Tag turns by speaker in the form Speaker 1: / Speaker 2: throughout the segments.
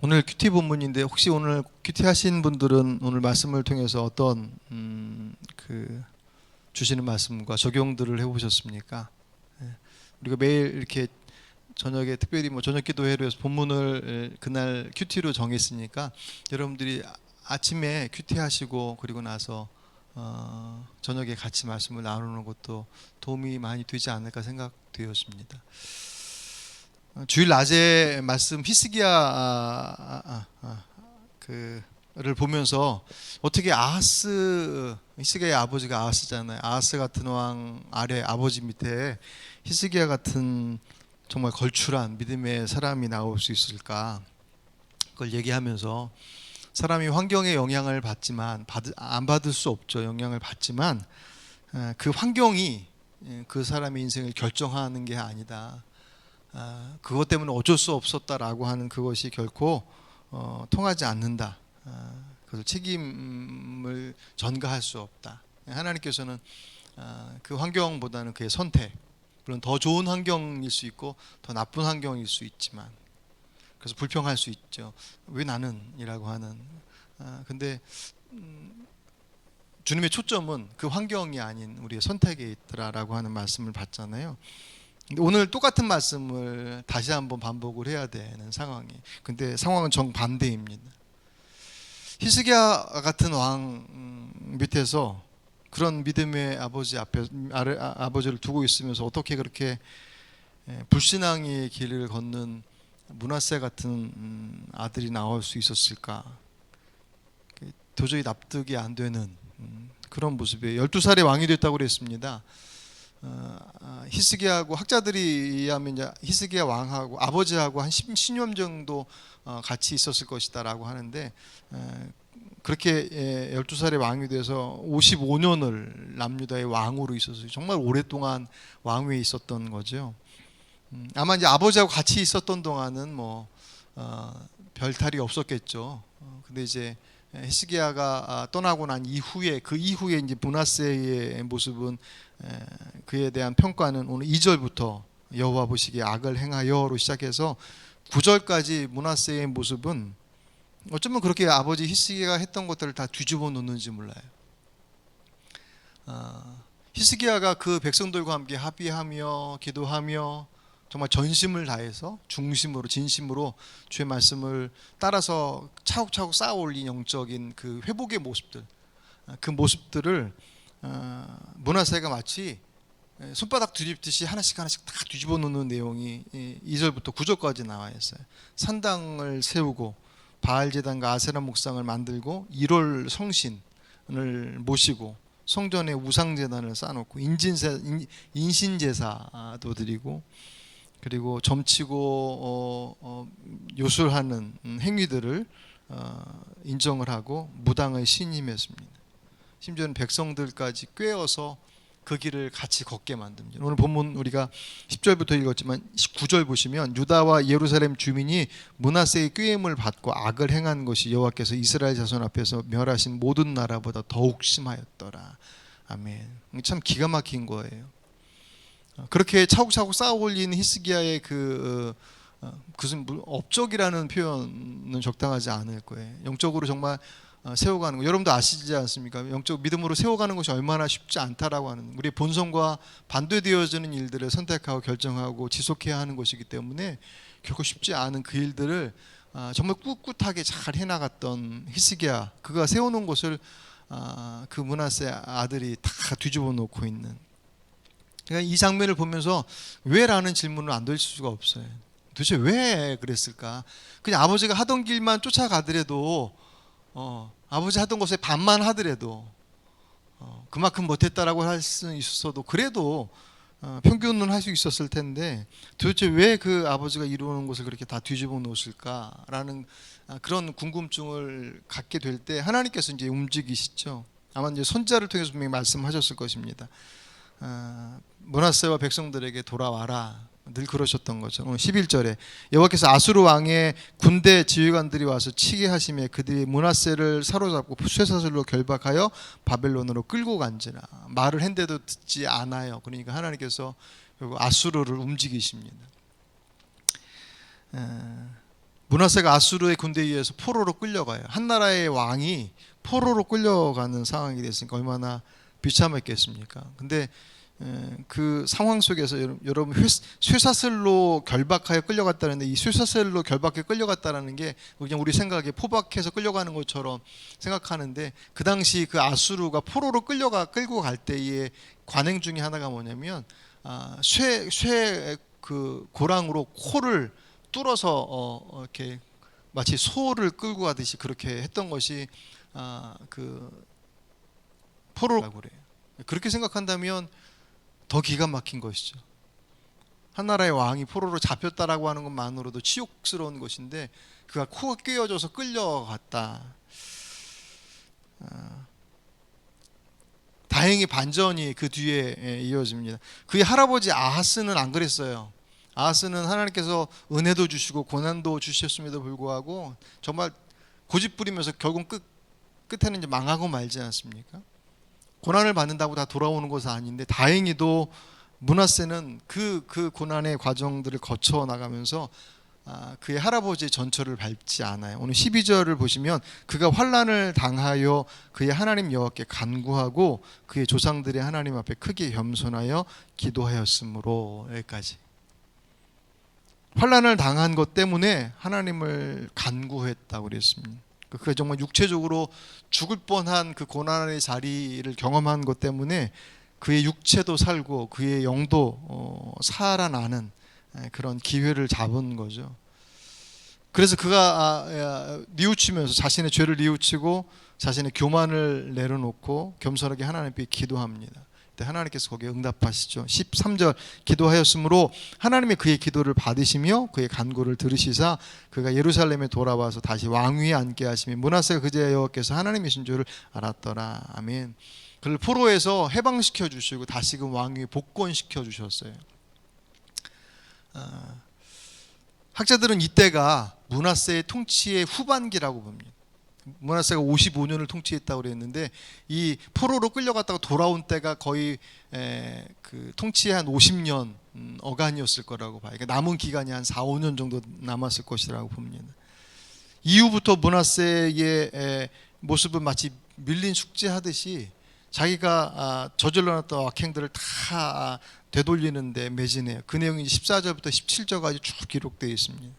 Speaker 1: 오늘 큐티 본문인데 혹시 오늘 큐티 하신 분들은 오늘 말씀을 통해서 어떤 그 주시는 말씀과 적용들을 해보셨습니까? 예. 우리가 매일 이렇게 저녁에 특별히 뭐 저녁 기도회로 해서 본문을 그날 큐티로 정했으니까 여러분들이 아침에 큐티 하시고 그리고 나서 저녁에 같이 말씀을 나누는 것도 도움이 많이 되지 않을까 생각되었습니다. 주일 낮에 말씀 히스기야 그를 보면서 어떻게 히스기야의 아버지가 아하스잖아요. 아하스 같은 왕 아래 아버지 밑에 히스기야 같은 정말 걸출한 믿음의 사람이 나올 수 있을까? 그걸 얘기하면서 사람이 환경의 영향을 받지만 안 받을 수 없죠. 영향을 받지만 그 환경이 그 사람의 인생을 결정하는 게 아니다. 그것 때문에 어쩔 수 없었다라고 하는 그것이 결코 통하지 않는다. 그래서 책임을 전가할 수 없다. 하나님께서는 그 환경보다는 그의 선택, 물론 더 좋은 환경일 수 있고 더 나쁜 환경일 수 있지만, 그래서 불평할 수 있죠. 왜 나는이라고 하는. 근데 주님의 초점은 그 환경이 아닌 우리의 선택에 있더라라고 하는 말씀을 받잖아요. 근데 오늘 똑같은 말씀을 다시 한번 반복을 해야 되는 상황이. 근데 상황은 정반대입니다. 히스기야 같은 왕 밑에서 그런 믿음의 아버지 앞에 아버지를 두고 있으면서 어떻게 그렇게 불신앙의 길을 걷는 므낫세 같은 아들이 나올 수 있었을까? 도저히 납득이 안 되는 그런 모습이에요. 12살에 왕이 됐다고 그랬습니다. 히스기야하고 학자들이 의하면 이제 히스기야 왕하고 아버지하고 한 10년 정도 같이 있었을 것이다라고 하는데, 그렇게 12살에 왕이 돼서 55년을 남유다의 왕으로 있어서 정말 오랫동안 왕위에 있었던 거죠. 아마 이제 아버지하고 같이 있었던 동안은 뭐 별탈이 없었겠죠. 근데 이제 히스기야가 떠나고 난 이후에 그 이후에 이제 므낫세의 모습은 그에 대한 평가는 오늘 2절부터 여호와 보시기에 악을 행하여로 시작해서 9절까지 므낫세의 모습은 어쩌면 그렇게 아버지 히스기야가 했던 것들을 다 뒤집어 놓는지 몰라요. 히스기야가 그 백성들과 함께 합의하며 기도하며 정말 전심을 다해서 중심으로 진심으로 주의 말씀을 따라서 차곡차곡 쌓아 올린 영적인 그 회복의 모습들, 그 모습들을 므낫세가 마치 손바닥 뒤집듯이 하나씩 하나씩 다 뒤집어 놓는 내용이 2절부터 9절까지 나와 있어요. 산당을 세우고 바알 제단과 아세라 목상을 만들고 1월 성신을 모시고 성전에 우상 제단을 쌓아놓고 인신 제사도 드리고, 그리고 점치고 요술하는 행위들을 인정을 하고 무당을 신임했습니다. 심지어는 백성들까지 꿰어서 그 길을 같이 걷게 만듭니다. 오늘 본문 우리가 10절부터 읽었지만 19절 보시면 유다와 예루살렘 주민이 므낫세의 꾀임을 받고 악을 행한 것이 여호와께서 이스라엘 자손 앞에서 멸하신 모든 나라보다 더욱 심하였더라. 아멘. 참 기가 막힌 거예요. 그렇게 차곡차곡 쌓아 올린 히스기야의 그것은 업적이라는 표현은 적당하지 않을 거예요. 영적으로 정말 세워가는 거, 여러분도 아시지 않습니까? 영적 믿음으로 세워가는 것이 얼마나 쉽지 않다라고 하는, 우리의 본성과 반대되어지는 일들을 선택하고 결정하고 지속해야 하는 것이기 때문에 결코 쉽지 않은 그 일들을 정말 꿋꿋하게 잘 해나갔던 히스기야, 그가 세워놓은 것을 그 므낫세 아들이 다 뒤집어 놓고 있는. 그러니까 이 장면을 보면서 왜라는 질문을 안 될 수가 없어요. 도대체 왜 그랬을까? 그냥 아버지가 하던 길만 쫓아가더라도, 아버지 하던 것에 반만 하더라도, 그만큼 못했다라고 할 수 있어도 그래도 평균은 할 수 있었을 텐데, 도대체 왜 그 아버지가 이루는 것을 그렇게 다 뒤집어 놓으실까라는 그런 궁금증을 갖게 될 때 하나님께서 이제 움직이시죠. 아마 이제 선지자를 통해서 분명히 말씀하셨을 것입니다. 므낫세와 백성들에게 돌아와라, 늘 그러셨던 거죠. 오늘 11절에 여호와께서 아수르 왕의 군대 지휘관들이 와서 치게 하심에 그들이 므낫세를 사로잡고 쇠사슬로 결박하여 바벨론으로 끌고 간지라. 말을 했는데도 듣지 않아요. 그러니까 하나님께서 아수르를 움직이십니다. 므낫세가 아수르의 군대에 의해서 포로로 끌려가요. 한 나라의 왕이 포로로 끌려가는 상황이 됐으니까 얼마나 비참했겠습니까? 근데 그 상황 속에서 여러분 쇠사슬로 결박하여 끌려갔다는데, 이 쇠사슬로 결박해 끌려갔다라는 게 그냥 우리 생각에 포박해서 끌려가는 것처럼 생각하는데, 그 당시 그 아수르가 포로로 끌고 갈 때의 관행 중에 하나가 뭐냐면 쇠 그 고랑으로 코를 뚫어서 이렇게 마치 소를 끌고 가듯이 그렇게 했던 것이 그 포로라고 그래요. 그렇게 생각한다면 더 기가 막힌 것이죠. 한 나라의 왕이 포로로 잡혔다라고 하는 것만으로도 치욕스러운 것인데, 그가 코가 꿰어져서 끌려갔다. 다행히 반전이 그 뒤에 이어집니다. 그의 할아버지 아하스는 안 그랬어요. 아하스는 하나님께서 은혜도 주시고 고난도 주셨음에도 불구하고 정말 고집 부리면서 결국 끝에는 이제 망하고 말지 않습니까? 고난을 받는다고 다 돌아오는 것은 아닌데, 다행히도 므낫세는 그 고난의 과정들을 거쳐 나가면서 그의 할아버지의 전철을 밟지 않아요. 오늘 12절을 보시면 그가 환난을 당하여 그의 하나님 여호와께 간구하고 그의 조상들의 하나님 앞에 크게 겸손하여 기도하였으므로, 여기까지. 환난을 당한 것 때문에 하나님을 간구했다고 그랬습니다. 그가 정말 육체적으로 죽을 뻔한 그 고난의 자리를 경험한 것 때문에 그의 육체도 살고 그의 영도 살아나는 그런 기회를 잡은 거죠. 그래서 그가 뉘우치면서 자신의 죄를 뉘우치고 자신의 교만을 내려놓고 겸손하게 하나님께 기도합니다. 하나님께서 거기에 응답하시죠. 13절, 기도하였으므로 하나님이 그의 기도를 받으시며 그의 간구를 들으시사 그가 예루살렘에 돌아와서 다시 왕위에 앉게 하시며 므낫세가 그제야 여호와께서 하나님이신 줄을 알았더라. 아멘. 그를 포로에서 해방시켜 주시고 다시금 왕위에 복권시켜 주셨어요. 학자들은 이때가 므낫세의 통치의 후반기라고 봅니다. 므낫세가 55년을 통치했다고 그랬는데, 이 포로로 끌려갔다가 돌아온 때가 거의 그 통치의 한 50년 어간이었을 거라고 봐요. 그러니까 남은 기간이 한 4, 5년 정도 남았을 것이라고 봅니다. 이후부터 므낫세의 모습은 마치 밀린 숙제하듯이 자기가 저질러 놨던 악행들을 다 되돌리는 데 매진해요. 그 내용이 14절부터 17절까지 쭉 기록되어 있습니다.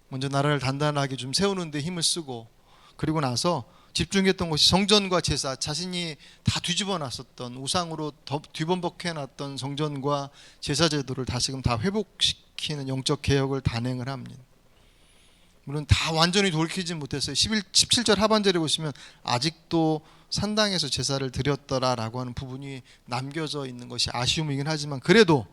Speaker 1: 먼저 나라를 단단하게 좀 세우는 데 힘을 쓰고, 그리고 나서 집중했던 것이 성전과 제사, 자신이 다 뒤집어 놨었던 우상으로 뒤범벅해 놨던 성전과 제사 제도를 다시금 다 회복시키는 영적 개혁을 단행을 합니다. 물론 다 완전히 돌이키지 못했어요. 17절 하반절에 보시면 아직도 산당에서 제사를 드렸더라라고 하는 부분이 남겨져 있는 것이 아쉬움이긴 하지만, 그래도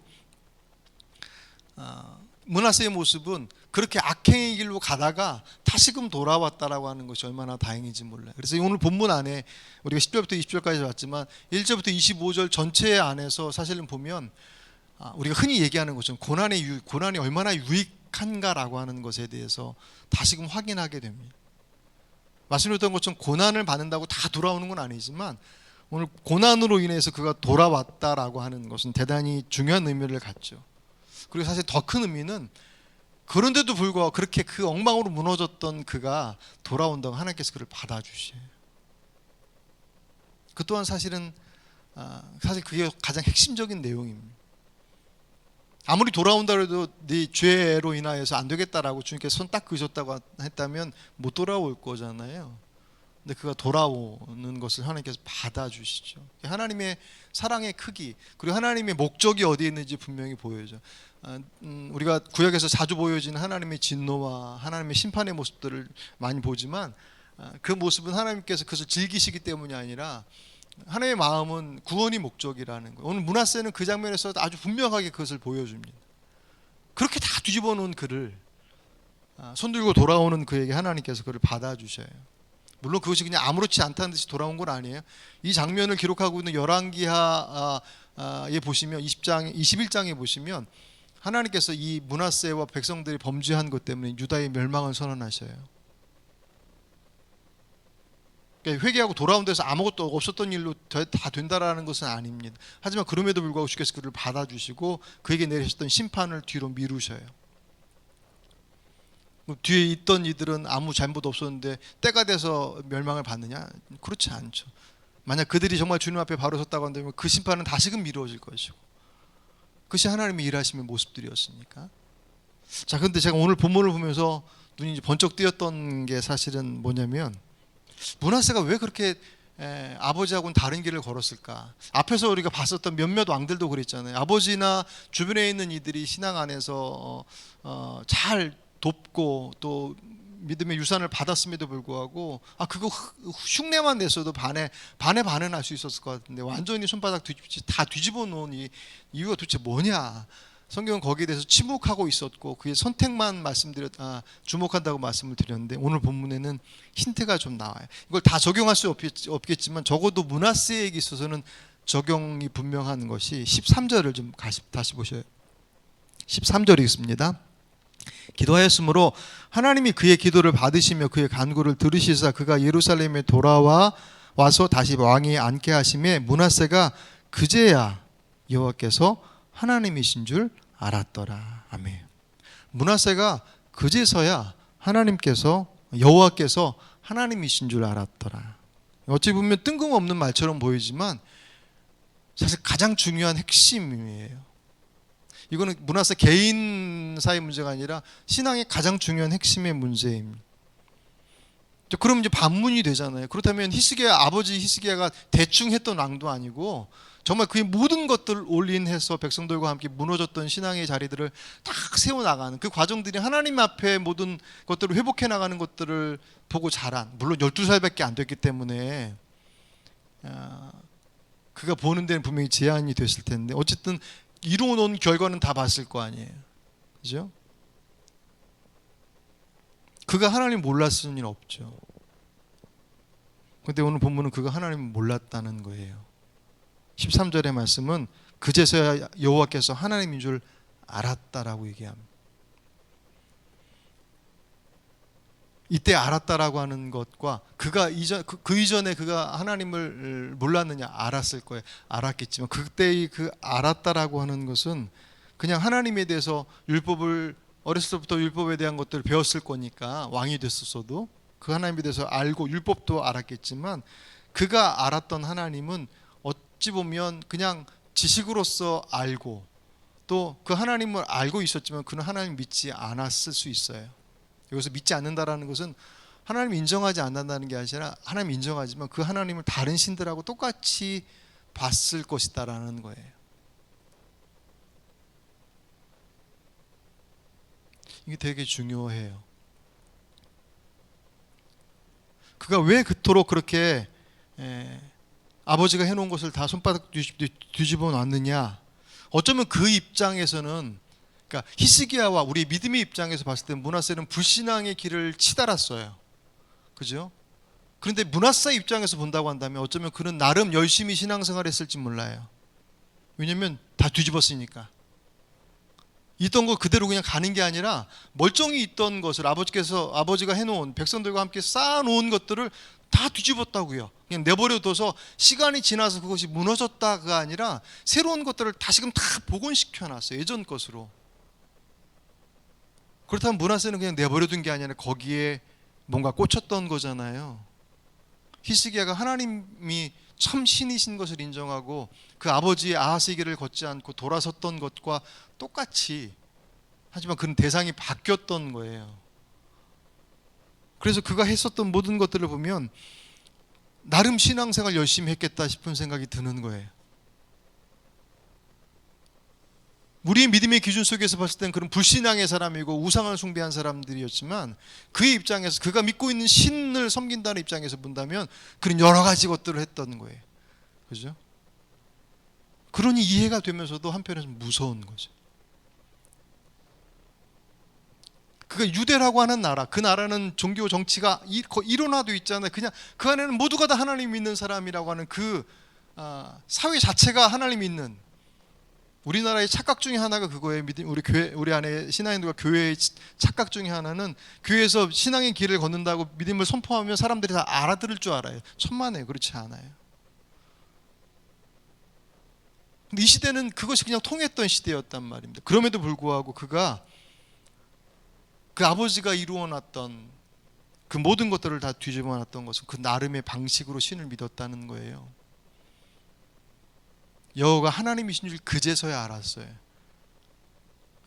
Speaker 1: 므낫세의 모습은 그렇게 악행의 길로 가다가 다시금 돌아왔다라고 하는 것이 얼마나 다행인지 몰라요. 그래서 오늘 본문 안에 우리가 10절부터 20절까지 봤지만 1절부터 25절 전체 안에서 사실은 보면 우리가 흔히 얘기하는 것처럼 고난이 얼마나 유익한가라고 하는 것에 대해서 다시금 확인하게 됩니다. 말씀드렸던 것처럼 고난을 받는다고 다 돌아오는 건 아니지만, 오늘 고난으로 인해서 그가 돌아왔다라고 하는 것은 대단히 중요한 의미를 갖죠. 그리고 사실 더 큰 의미는, 그런데도 불구하고 그렇게 그 엉망으로 무너졌던 그가 돌아온다고 하나님께서 그를 받아주셔요. 그 또한 사실 그게 가장 핵심적인 내용입니다. 아무리 돌아온다 해도 네 죄로 인하여서 안 되겠다라고 주님께서 손 딱 그으셨다고 했다면 못 돌아올 거잖아요. 근데 그가 돌아오는 것을 하나님께서 받아주시죠. 하나님의 사랑의 크기, 그리고 하나님의 목적이 어디에 있는지 분명히 보여줘. 우리가 구약에서 자주 보여지는 하나님의 진노와 하나님의 심판의 모습들을 많이 보지만, 그 모습은 하나님께서 그것을 즐기시기 때문이 아니라 하나님의 마음은 구원이 목적이라는 거예요. 오늘 므낫세는 그 장면에서 아주 분명하게 그것을 보여줍니다. 그렇게 다 뒤집어 놓은 그를 손들고 돌아오는 그에게 하나님께서 그를 받아주셔요. 물론 그것이 그냥 아무렇지 않다는 듯이 돌아온 건 아니에요. 이 장면을 기록하고 있는 열왕기하에 보시면 21장에 보시면 하나님께서 이 므낫세와 백성들이 범죄한 것 때문에 유다의 멸망을 선언하셔요. 그러니까 회개하고 돌아온 데서 아무것도 없었던 일로 다 된다라는 것은 아닙니다. 하지만 그럼에도 불구하고 주께서 그를 받아주시고 그에게 내리셨던 심판을 뒤로 미루셔요. 뒤에 있던 이들은 아무 잘못 없었는데 때가 돼서 멸망을 받느냐? 그렇지 않죠. 만약 그들이 정말 주님 앞에 바로 섰다고 한다면 그 심판은 다시금 미루어질 것이고, 그것이 하나님의 일하심의 모습들이었으니까. 자, 근데 제가 오늘 본문을 보면서 눈이 이제 번쩍 뜨였던 게 사실은 뭐냐면, 므낫세가 왜 그렇게 아버지하고는 다른 길을 걸었을까? 앞에서 우리가 봤었던 몇몇 왕들도 그랬잖아요. 아버지나 주변에 있는 이들이 신앙 안에서 잘 돕고 또 믿음의 유산을 받았음에도 불구하고 그거 흉내만 냈어도 반은 할 수 있었을 것 같은데, 완전히 손바닥 다 뒤집어 놓은 이 이유가 도대체 뭐냐? 성경은 거기에 대해서 침묵하고 있었고 그의 선택만 주목한다고 말씀을 드렸는데, 오늘 본문에는 힌트가 좀 나와요. 이걸 다 적용할 수 없겠지만 적어도 므낫세에게 있어서는 적용이 분명한 것이 13절을 좀 다시 보셔요. 13절이 있습니다. 기도하였으므로 하나님이 그의 기도를 받으시며 그의 간구를 들으시사 그가 예루살렘에 와서 다시 왕위에 앉게 하심에 므낫세가 그제야 여호와께서 하나님이신 줄 알았더라. 아멘. 므낫세가 그제서야 여호와께서 하나님이신 줄 알았더라. 어찌 보면 뜬금없는 말처럼 보이지만 사실 가장 중요한 핵심이에요. 이거는 므낫세 개인사의 문제가 아니라 신앙의 가장 중요한 핵심의 문제입니다. 그럼 이제 반문이 되잖아요. 그렇다면 아버지 히스기야가 대충 했던 왕도 아니고 정말 그의 모든 것들을 올인해서 백성들과 함께 무너졌던 신앙의 자리들을 딱 세워나가는 그 과정들이 하나님 앞에 모든 것들을 회복해 나가는 것들을 보고 자란, 물론 12살밖에 안 됐기 때문에 그가 보는 데는 분명히 제한이 됐을 텐데, 어쨌든 이루어놓은 결과는 다 봤을 거 아니에요. 그죠? 그가 하나님 몰랐을 리는 없죠. 그런데 오늘 본문은 그가 하나님을 몰랐다는 거예요. 13절의 말씀은 그제서야 여호와께서 하나님인 줄 알았다라고 얘기합니다. 이때 알았다라고 하는 것과 그 이전에 그가 하나님을 몰랐느냐? 알았을 거예요. 알았겠지만 그때의 그 알았다라고 하는 것은 그냥 하나님에 대해서 어렸을 때부터 율법에 대한 것들을 배웠을 거니까, 왕이 됐었어도 그 하나님에 대해서 알고 율법도 알았겠지만, 그가 알았던 하나님은 어찌 보면 그냥 지식으로서 알고 또 그 하나님을 알고 있었지만 그는 하나님 믿지 않았을 수 있어요. 여기서 믿지 않는다라는 것은 하나님 인정하지 않는다는 게 아니라 하나님 인정하지만 그 하나님을 다른 신들하고 똑같이 봤을 것이다라는 거예요. 이게 되게 중요해요. 그가 왜 그토록 그렇게 아버지가 해놓은 것을 다 손바닥 뒤집어 놨느냐? 어쩌면 그 입장에서는, 그러니까 히스기야와 우리 믿음의 입장에서 봤을 때 므낫세는 불신앙의 길을 치달았어요. 그죠? 그런데 므낫세 입장에서 본다고 한다면 어쩌면 그는 나름 열심히 신앙생활을 했을지 몰라요. 왜냐면 다 뒤집었으니까. 있던 거 그대로 그냥 가는 게 아니라 멀쩡히 있던 것을 아버지가 해놓은, 백성들과 함께 쌓아놓은 것들을 다 뒤집었다고요. 그냥 내버려둬서 시간이 지나서 그것이 무너졌다가 아니라 새로운 것들을 다시금 다 복원시켜놨어요. 예전 것으로. 그렇다면 므낫세는 그냥 내버려둔 게 아니라 거기에 뭔가 꽂혔던 거잖아요. 히스기야가 하나님이 참 신이신 것을 인정하고 그 아버지의 아하스의 길을 걷지 않고 돌아섰던 것과 똑같이, 하지만 그는 대상이 바뀌었던 거예요. 그래서 그가 했었던 모든 것들을 보면 나름 신앙생활 열심히 했겠다 싶은 생각이 드는 거예요. 우리의 믿음의 기준 속에서 봤을 때는 그런 불신앙의 사람이고 우상을 숭배한 사람들이었지만, 그의 입장에서 그가 믿고 있는 신을 섬긴다는 입장에서 본다면 그런 여러 가지 것들을 했던 거예요. 그죠? 그러니 이해가 되면서도 한편에서 무서운 거죠. 그가 유대라고 하는 나라, 그 나라는 종교 정치가 일원화도 있잖아요. 그냥 그 안에는 모두가 다 하나님 믿는 사람이라고 하는 그 사회 자체가 하나님 믿는, 우리나라의 착각 중에 하나가 그거예요. 우리 안에 신앙인들과 교회의 착각 중에 하나는 교회에서 신앙의 길을 걷는다고 믿음을 선포하면 사람들이 다 알아들을 줄 알아요. 천만에 그렇지 않아요. 근데 이 시대는 그것이 그냥 통했던 시대였단 말입니다. 그럼에도 불구하고 그가 그 아버지가 이루어놨던 그 모든 것들을 다 뒤집어놨던 것은 그 나름의 방식으로 신을 믿었다는 거예요. 여호와가 하나님이신 줄 그제서야 알았어요.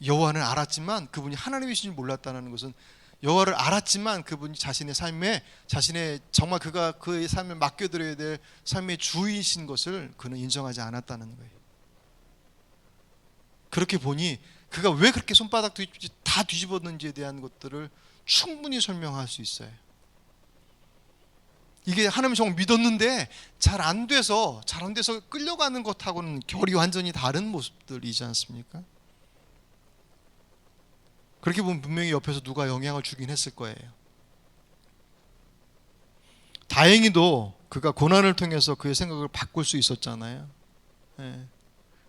Speaker 1: 여호와는 알았지만 그분이 하나님이신 줄 몰랐다는 것은, 여호와를 알았지만 그분이 자신의 삶에, 자신의 정말 그가 그의 삶에 맡겨드려야 될 삶의 주이신 것을 그는 인정하지 않았다는 거예요. 그렇게 보니 그가 왜 그렇게 손바닥 다 뒤집었는지에 대한 것들을 충분히 설명할 수 있어요. 이게 하나님 정말 믿었는데 잘 안 돼서 끌려가는 것하고는 결이 완전히 다른 모습들이지 않습니까? 그렇게 보면 분명히 옆에서 누가 영향을 주긴 했을 거예요. 다행히도 그가 고난을 통해서 그의 생각을 바꿀 수 있었잖아요.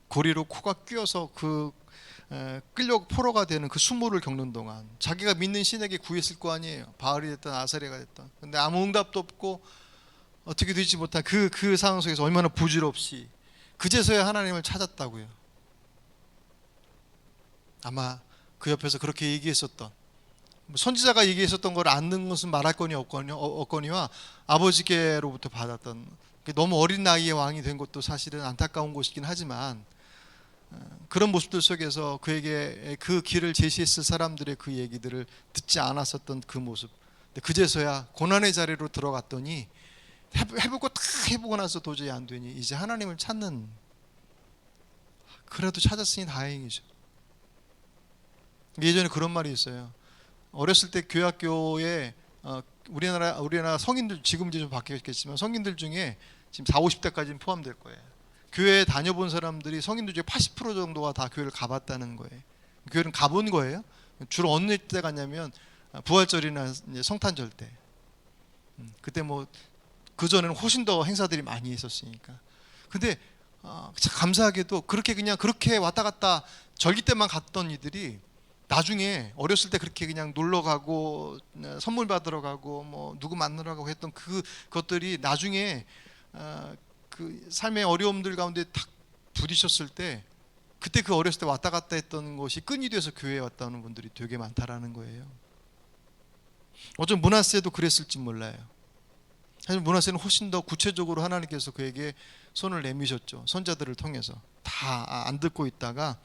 Speaker 1: 고리로 코가 끼어서 끌려 포로가 되는 그 수모를 겪는 동안 자기가 믿는 신에게 구했을 거 아니에요. 바알이 됐든 아사레가 됐든. 근데 아무 응답도 없고 어떻게 되지 못한 그 상황 속에서 얼마나 부질없이 그제서야 하나님을 찾았다고요. 아마 그 옆에서 그렇게 얘기했었던, 선지자가 얘기했었던 걸 않는 것은 말할 거니 없거니와 아버지께로부터 받았던, 너무 어린 나이에 왕이 된 것도 사실은 안타까운 것이긴 하지만, 그런 모습들 속에서 그에게 그 길을 제시했을 사람들의 그 얘기들을 듣지 않았었던 그 모습, 그제서야 고난의 자리로 들어갔더니 해보고 다 해보고 나서 도저히 안 되니 이제 하나님을 찾는, 그래도 찾았으니 다행이죠. 예전에 그런 말이 있어요. 어렸을 때 교회학교에 우리나라 성인들, 지금 이제 좀 바뀌었겠지만 성인들 중에 지금 40, 50대까지는 포함될 거예요. 교회 다녀본 사람들이 성인들 중에 80% 정도가 다 교회를 가봤다는 거예요. 교회는 가본 거예요. 주로 어느 때 갔냐면 부활절이나 성탄절 때. 그때 뭐 그전에는 훨씬 더 행사들이 많이 있었으니까. 근데 감사하게도 그렇게 왔다 갔다 절기 때만 갔던 이들이 나중에 어렸을 때 그렇게 그냥 놀러 가고 선물 받으러 가고 뭐 누구 만나러 가고 했던 그것들이 나중에 그 삶의 어려움들 가운데 탁 부딪혔을 때, 그때 그 어렸을 때 왔다 갔다 했던 것이 끈이 돼서 교회에 왔다 오는 분들이 되게 많다라는 거예요. 어쩌면 므낫세도 그랬을지 몰라요. 사실 므낫세는 훨씬 더 구체적으로 하나님께서 그에게 손을 내미셨죠. 선자들을 통해서 다 안 듣고 있다가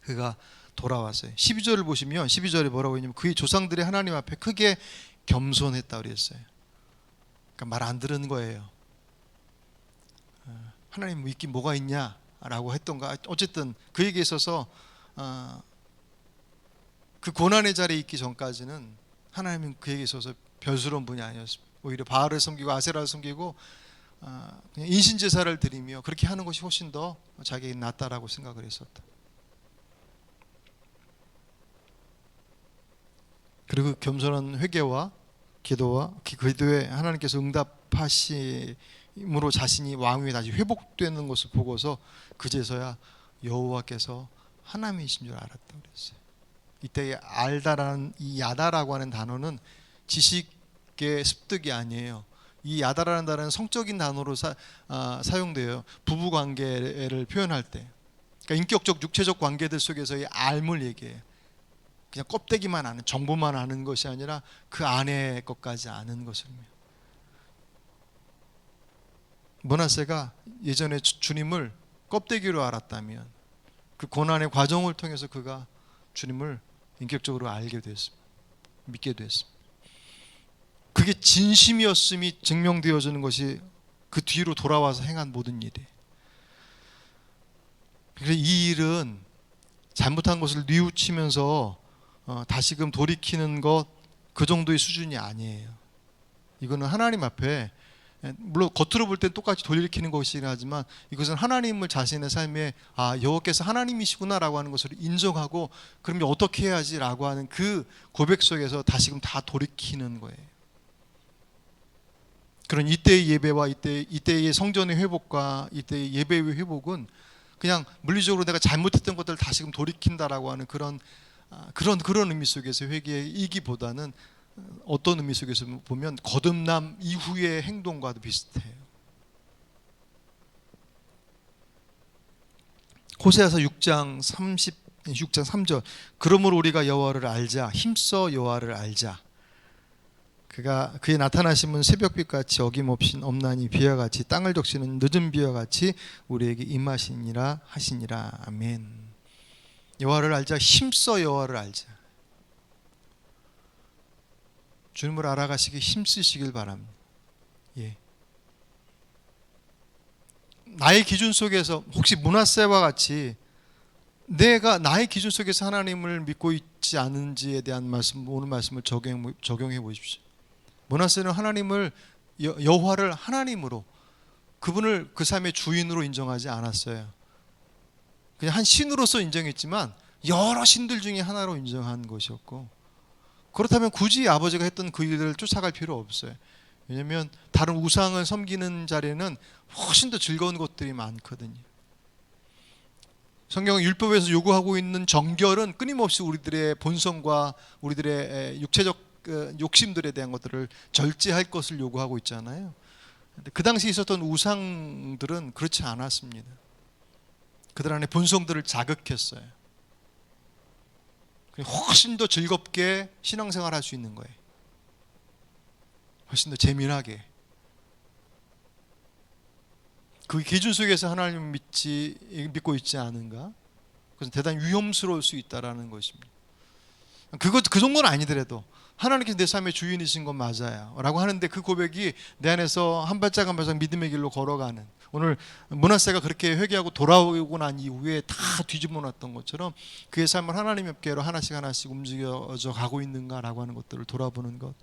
Speaker 1: 그가 돌아왔어요. 12절을 보시면 12절에 뭐라고 했냐면 그의 조상들이 하나님 앞에 크게 겸손했다 그랬어요. 그러니까 말 안 들은 거예요. 하나님 있긴 뭐가 있냐라고 했던가. 어쨌든 그에게 있어서 그 고난의 자리에 있기 전까지는 하나님은 그에게 있어서 별스러운 분이 아니었습니다. 오히려 바알을 섬기고 아세라를 섬기고 그냥 인신제사를 드리며 그렇게 하는 것이 훨씬 더 자기에게 낫다라고 생각을 했었다. 그리고 겸손한 회개와 기도와 기도에 하나님께서 응답하심으로 자신이 왕위에 다시 회복되는 것을 보고서 그제서야 여호와께서 하나님이신 줄 알았다고 그랬어요. 이때 알다라는 이 야다라고 하는 단어는 지식의 습득이 아니에요. 이 야다라는 단어는 성적인 단어로 사용돼요. 부부 관계를 표현할 때. 그러니까 인격적 육체적 관계들 속에서의 알물 얘기해요. 그냥 껍데기만 아는, 정보만 아는 것이 아니라 그 안에 것까지 아는 것입니다. 므낫세가 예전에 주님을 껍데기로 알았다면 그 고난의 과정을 통해서 그가 주님을 인격적으로 알게 됐습니다. 믿게 됐습니다. 그게 진심이었음이 증명되어지는 것이 그 뒤로 돌아와서 행한 모든 일이에요. 그래서 이 일은 잘못한 것을 뉘우치면서 다시금 돌이키는 것, 그 정도의 수준이 아니에요. 이거는 하나님 앞에, 물론 겉으로 볼 땐 똑같이 돌이키는 것이긴 하지만 이것은 하나님을 자신의 삶에 여호와께서 하나님이시구나라고 하는 것을 인정하고 그러면 어떻게 해야지라고 하는 그 고백 속에서 다시금 다 돌이키는 거예요. 그런 이때의 예배와 이때의 성전의 회복과 이때의 예배의 회복은 그냥 물리적으로 내가 잘못했던 것들을 다시금 돌이킨다라고 하는 그런 의미 속에서 회개이기보다는 어떤 의미 속에서 보면 거듭남 이후의 행동과도 비슷해요. 호세아서 6장 6장 3절. 그러므로 우리가 여호와를 알자. 힘써 여호와를 알자. 그의 나타나심은 새벽빛 같이 어김없이 없나니 비와 같이 땅을 적시는 늦은 비와 같이 우리에게 임하시니라 하시니라. 아멘. 여호와를 알자. 힘써 여호와를 알자. 주님을 알아가시기 힘쓰시길 바랍니다. 예. 나의 기준 속에서 혹시 므낫세와 같이 내가 나의 기준 속에서 하나님을 믿고 있지 않은지에 대한 말씀, 오늘 말씀을 적용해 보십시오. 므낫세는 하나님을 여호와를 하나님으로, 그분을 그 삶의 주인으로 인정하지 않았어요. 그냥 한 신으로서 인정했지만 여러 신들 중에 하나로 인정한 것이었고, 그렇다면 굳이 아버지가 했던 그 일을 쫓아갈 필요 없어요. 왜냐하면 다른 우상을 섬기는 자리에는 훨씬 더 즐거운 것들이 많거든요. 성경은 율법에서 요구하고 있는 정결은 끊임없이 우리들의 본성과 우리들의 육체적 욕심들에 대한 것들을 절제할 것을 요구하고 있잖아요. 그 당시 있었던 우상들은 그렇지 않았습니다. 그들 안에 본성들을 자극했어요. 훨씬 더 즐겁게 신앙생활 할 수 있는 거예요. 훨씬 더 재미나게. 그 기준 속에서 하나님을 믿고 있지 않은가? 그것은 대단히 위험스러울 수 있다는 것입니다. 그 정도는 아니더라도 하나님께서 내 삶의 주인이신 건 맞아요 라고 하는데, 그 고백이 내 안에서 한 발짝 한 발짝 믿음의 길로 걸어가는, 오늘 므낫세가 그렇게 회개하고 돌아오고 난 이후에 다 뒤집어 놨던 것처럼 그의 삶을 하나님 옆께로 하나씩 하나씩 움직여져 가고 있는가라고 하는 것들을 돌아보는 것,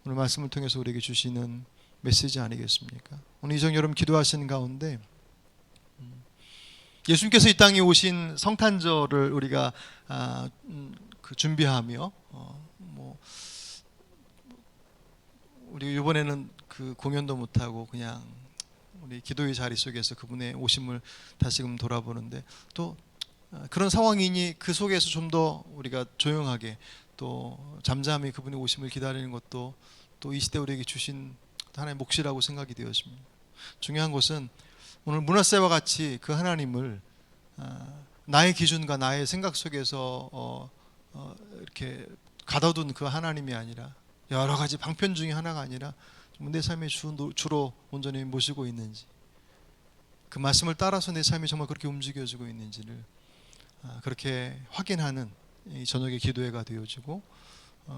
Speaker 1: 오늘 말씀을 통해서 우리에게 주시는 메시지 아니겠습니까? 오늘 이정 여러분 기도하시는 가운데 예수님께서 이 땅에 오신 성탄절을 우리가 준비하며 우리 이번에는 그 공연도 못하고 그냥 우리 기도의 자리 속에서 그분의 오심을 다시금 돌아보는데, 또 그런 상황이니 그 속에서 좀 더 우리가 조용하게 또 잠잠히 그분의 오심을 기다리는 것도 또 이 시대 우리에게 주신 하나의 몫이라고 생각이 되었습니다. 중요한 것은 오늘 므낫세와 같이 그 하나님을 나의 기준과 나의 생각 속에서 이렇게 가둬둔 그 하나님이 아니라, 여러 가지 방편 중에 하나가 아니라 내 삶의 주로 온전히 모시고 있는지, 그 말씀을 따라서 내 삶이 정말 그렇게 움직여지고 있는지를 그렇게 확인하는 이 저녁의 기도회가 되어지고,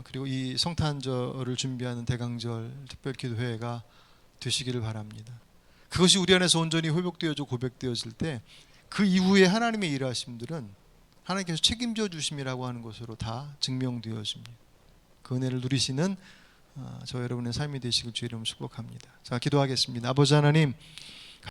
Speaker 1: 그리고 이 성탄절을 준비하는 대강절 특별기도회가 되시기를 바랍니다. 그것이 우리 안에서 온전히 회복되어져 고백되어질 때 그 이후에 하나님의 일하심들은 하나님께서 책임져 주심이라고 하는 것으로 다 증명되어집니다. 그 은혜를 누리시는 저 여러분의 삶이 되시길 주의 이름으로 축복합니다. 자, 기도하겠습니다. 아버지 하나님,